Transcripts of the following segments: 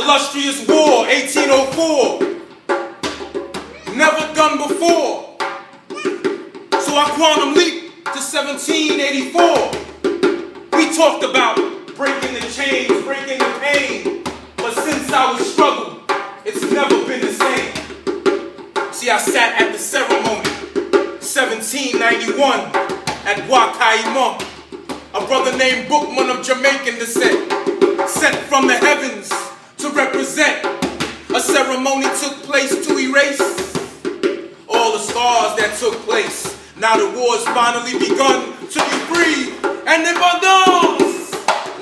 illustrious war, 1804. Never done before. So I quantum leap to 1784. We talked about breaking the chains, breaking the pain. But since I was struggled, it's never been the same. See, I sat at the ceremony, 1791, at Wakayima. A brother named Bookman of Jamaican descent, sent from the heavens to represent. A ceremony took place to erase all the scars that took place. Now the war's finally begun to be free. And the Bandans,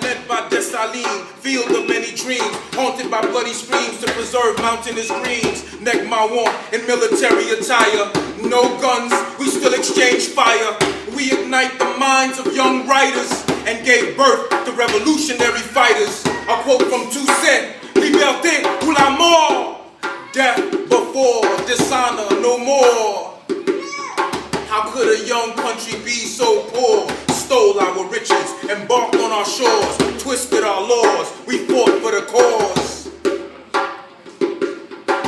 led by Dessalines, field of many dreams, haunted by bloody streams to preserve mountainous greens. Neck my warmth in military attire. No guns, we still exchange fire. We ignite the minds of young writers and gave birth to revolutionary fighters. A quote from Toussaint, Liberté ou la mort. Death before, dishonor no more. How could a young country be so poor? Stole our riches, embarked on our shores, twisted our laws, we fought for the cause.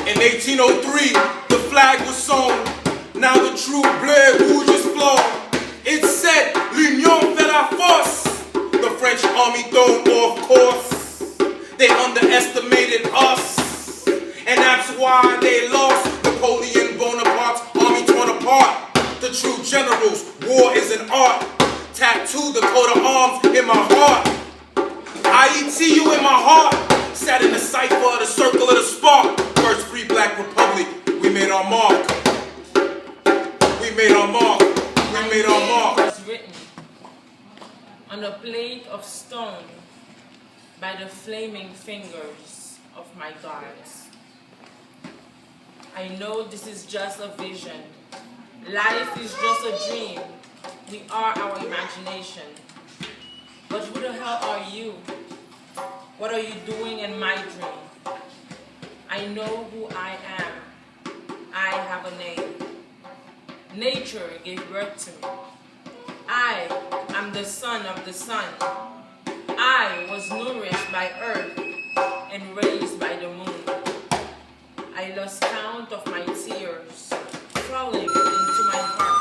In 1803, the flag was sown, now the true bleu rouge is flown. It said, l'union fait la force. The French army thrown off course. They underestimated us, and that's why they lost. Napoleon Bonaparte's army torn apart. The true generals, war is an art. Tattoo the coat of arms in my heart. IETU in my heart. Sat in the cipher of the circle of the spark. First free black republic, we made our mark. We made our mark. We made our mark. Was written on a plate of stone by the flaming fingers of my gods. I know this is just a vision. Life is just a dream. We are our imagination. But who the hell are you? What are you doing in my dream? I know who I am. I have a name. Nature gave birth to me. I am the son of the sun. I was nourished by earth and raised by the moon. I lost count of my tears falling into my heart.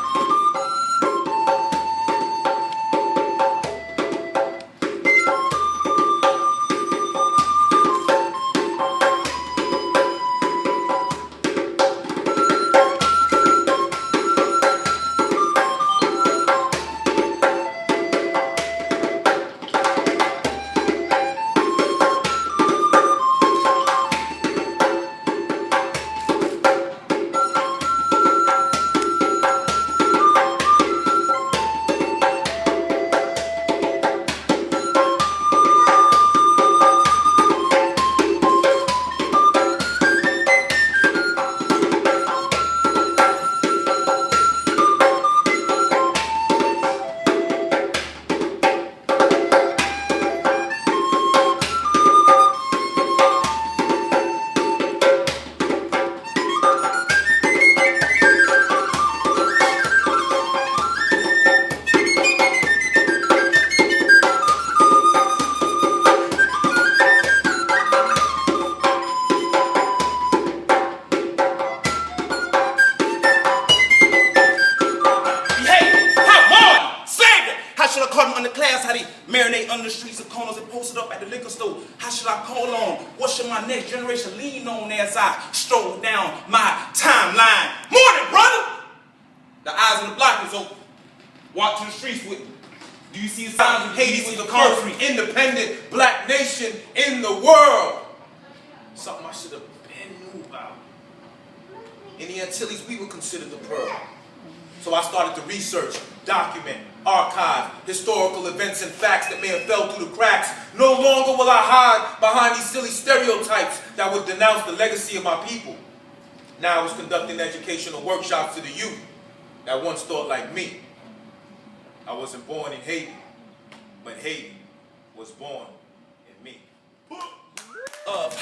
Generation lean on as I stroll down my timeline. Morning, brother! The eyes on the block is open. Walk to the streets with me. Do you see the signs of Haiti was the first independent black nation in the world? Something I should have been knew about. In the Antilles, we were considered the pearl. So I started to research, document, archive historical events and facts that may have fell through the cracks. No longer will I hide behind these silly stereotypes that would denounce the legacy of my people. Now I was conducting educational workshops to the youth that once thought like me. I wasn't born in Haiti, but Haiti was born in me.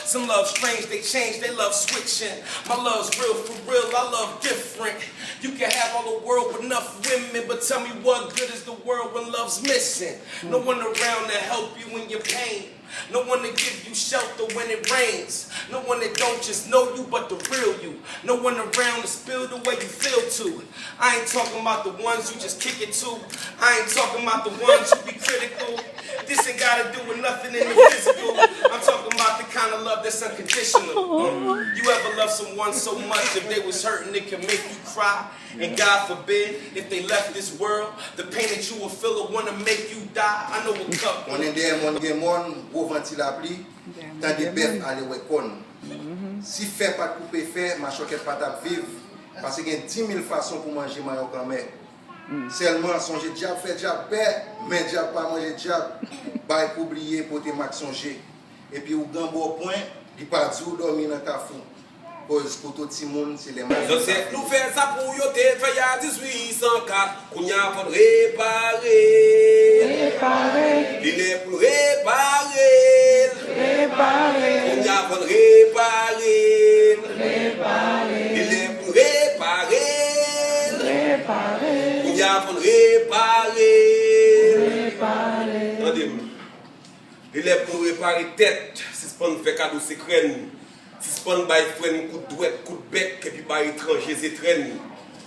Some love strange, they change, they love switching. My love's real for real, I love different. You can have all the world with enough women, but tell me what good is the world when love's missing? No one around to help you in your pain. No one to give you shelter when it rains. No one that don't just know you but the real you. No one around to spill the way you feel to. I ain't talking about the ones you just kick it to. I ain't talking about the ones you be critical. This ain't got to do with nothing in the physical. I'm talking about the kind of love that's unconditional. You ever love someone so much if they was hurting it can make you cry? And God forbid, if they left this world, the pain that you will feel will want to make you die. I know a couple. On est des gens qui venti la pluie, tant des bêtes aller ouais con. Si fait pas couper fait, ma choquette pas t'a vivre parce qu'il y a 10 000 façons pour manger maillot quand même. Seulement songer diable fait diable paix, mais diable pas manger diable, bah pour oublier pour te max songer. Et puis au grand bon point, il pas dit ou dormir dans cafou. Cause pour tout le monde c'est les mêmes. Je sais nous faire ça pour yo te fait ya 1804, qu'on y a pour réparer. Il est pour réparer. On y a pour réparer. Il est pour réparer. On y a pour réparer. Attendez-moi. Il est pour réparer tête, si c'est pas nous faire cadeau secret. Si c'est pas nous bailler frère coup de douette, coup de bec, et puis bailler étranger c'est traîne.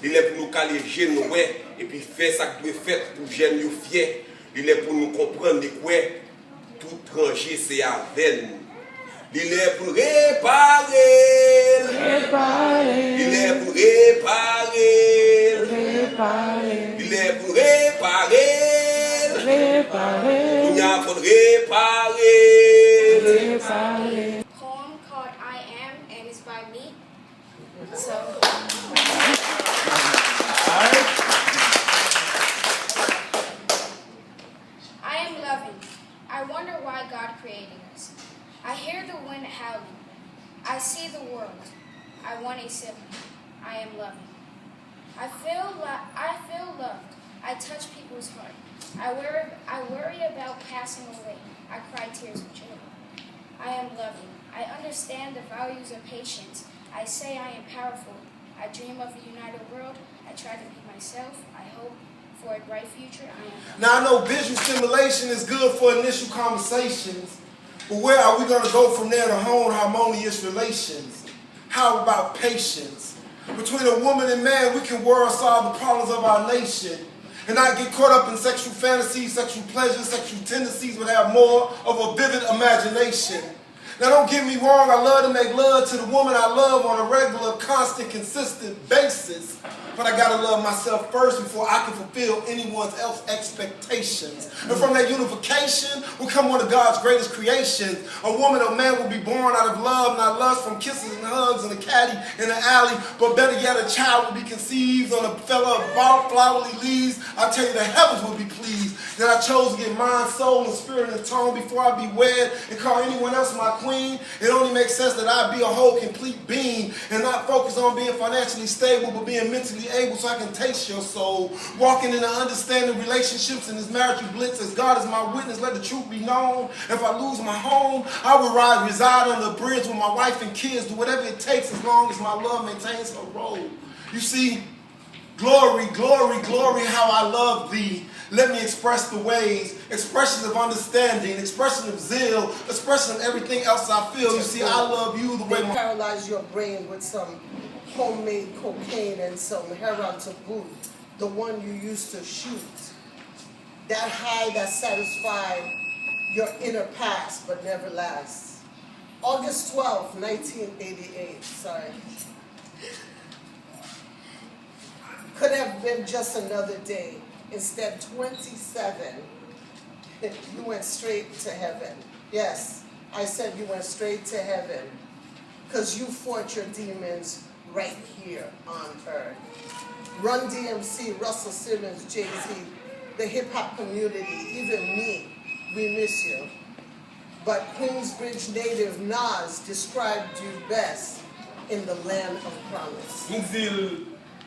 Il est pour nous caler gêne ouais, et puis faire ça que doit faire pour gêne nous fier. Il est pour nous comprendre de quoi tout étranger c'est à veine. Il est pour réparer. Il est pour réparer. Il est pour réparer. On y a pour réparer. Poem called I Am, and it's by me. So I am loving. I wonder why God created us. I hear the wind howling. I see the world. I want a sibling. I am loving. I feel loved. I touch people's heart. I worry about passing away. I cry tears of joy. I am loving. I understand the values of patience. I say I am powerful. I dream of a united world. I try to be myself. I hope for a bright future. I am loving. Now I know visual stimulation is good for initial conversations, but where are we going to go from there to hone harmonious relations? How about patience? Between a woman and man, we can world solve the problems of our nation and not get caught up in sexual fantasies, sexual pleasures, sexual tendencies, but have more of a vivid imagination. Now don't get me wrong, I love to make love to the woman I love on a regular, constant, consistent basis. But I gotta love myself first before I can fulfill anyone else's expectations. And from that unification will come one of God's greatest creations. A woman or man will be born out of love, not lust, from kisses and hugs and a caddy in the alley. But better yet, a child will be conceived on a fella of flowery leaves. I tell you, the heavens will be pleased that I chose to get mind, soul, and spirit in tone before I be wed and call anyone else my queen. It only makes sense that I be a whole, complete being and not focus on being financially stable, but being mentally able so I can taste your soul. Walking in the understanding relationships in this marital blitz as God is my witness, let the truth be known. If I lose my home, I will reside on the bridge with my wife and kids, do whatever it takes as long as my love maintains her role. You see, glory, glory, glory, how I love thee. Let me express the ways, expressions of understanding, expression of zeal, expression of everything else I feel. You see, I love you the way They paralyze your brain with some homemade cocaine and some heroin to boot, the one you used to shoot. That high that satisfied your inner past but never lasts. August 12, 1988, sorry. Could have been just another day. Instead, 27, you went straight to heaven. Yes, I said you went straight to heaven because you fought your demons right here on earth. Run DMC, Russell Simmons, Jay-Z, the hip-hop community, even me, we miss you. But Queensbridge native Nas described you best in the land of promise.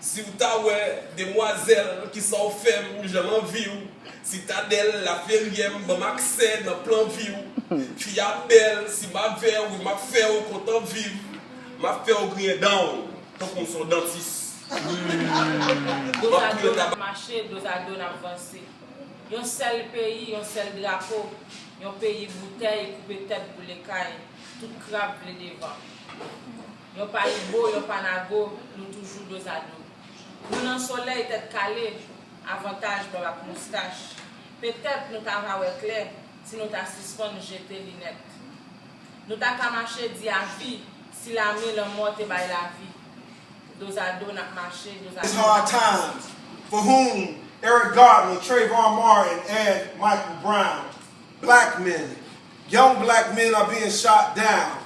Si vous avez des demoiselles qui sont femmes, je m'envie. Si tu as la ferrière, je m'accède dans plan vie. Fille belle, si ma faire, oui, ma faire au content vivre, ma faire au grien down, tant qu'on soit dentiste. Dos à dos n'a marché, dos à dos n'a avancé. Yon seul pays, yon seul drapeau, yon pays bouteille, coupé tête pour les cailles, tout crabe les devant. Yon pays beau, yon panago, nous toujours dos à dos. Nous dans le soleil, tête calée, avantage pour la moustache. Peut-être nous t'avons clair si nous t'avons suspendu jeter les lunettes. Nous t'avons marché Diaries si la main le mort est by la vie. Dos à dos n'a marché, dos à It's dos. hard times for whom Eric Gardner, Trayvon Martin, and Michael Brown, black men, young black men are being shot down.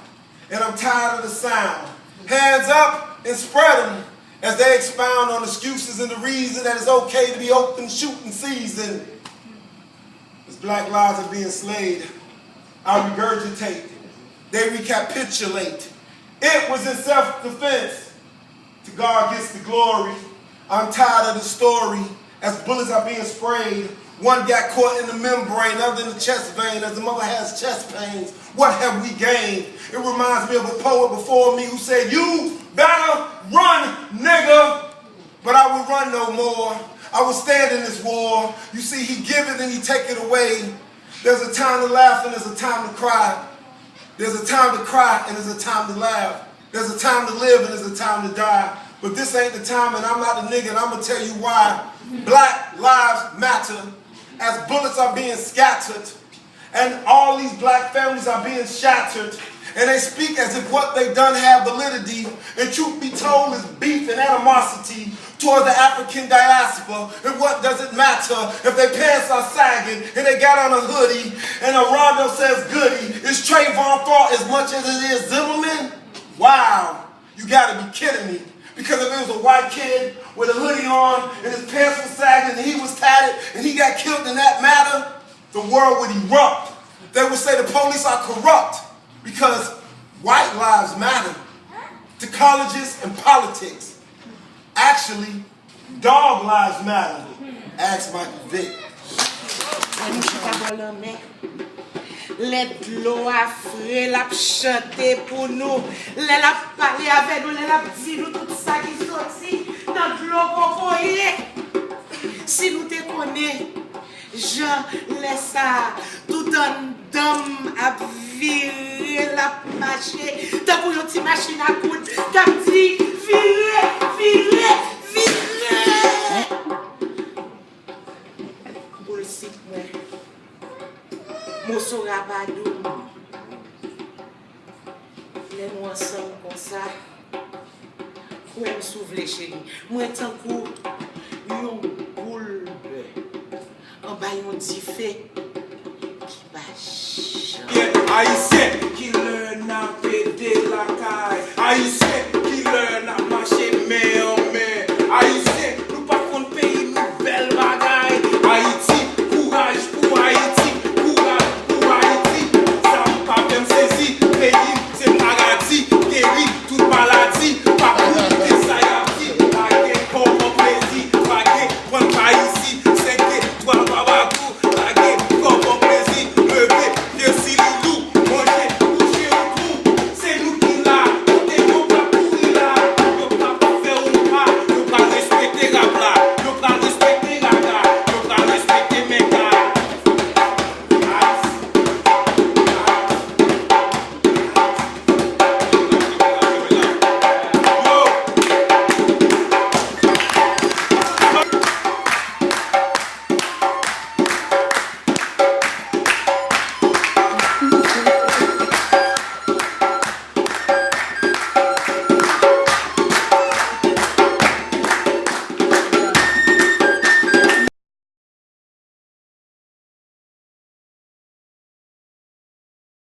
And I'm tired of the sound. Hands up and spread them as they expound on excuses and the reason that it's okay to be open shooting season. As black lives are being slayed, I regurgitate. They recapitulate. It was in self-defense. To God gets the glory. I'm tired of the story. As bullets are being sprayed, one got caught in the membrane, other in the chest vein, as the mother has chest pains. What have we gained? It reminds me of a poet before me who said, "You better run, nigga." But I would run no more. I would stand in this war. You see, he give it and he take it away. There's a time to laugh and there's a time to cry. There's a time to cry and there's a time to laugh. There's a time to live and there's a time to die. But this ain't the time, and I'm not a nigga, and I'm gonna tell you why. Black lives matter as bullets are being scattered and all these black families are being shattered. And they speak as if what they done have validity, and truth be told is beef and animosity toward the African diaspora. And what does it matter if their pants are sagging and they got on a hoodie and a rondo says goody? Is Trayvon fault as much as it is Zimmerman? Wow, you gotta be kidding me. Because if it was a white kid with a hoodie on and his pants were sagging and he was tatted and he got killed in that matter, the world would erupt. They would say the police are corrupt because white lives matter to colleges and politics. Actually, dog lives matter. Ask Michael Vick. Let l'eau a frais, l'a chanté pour nous. Let la parler avec nous, let la dit nous tout ça qui sorti dans l'eau qu'on connaît. Si nous te connaît, je laisse ça. Tout un dame à virer la marché. Tant pour une petite machine à coudre, t'as dit virer, virer, virer. Pour le site, ouais. Mon sorabadou, les nous ensemble comme ça, pour me souffler chérie. Moi, tant coup, yon boule en bas yon diffé qui va changer. Yeah, Haïtien,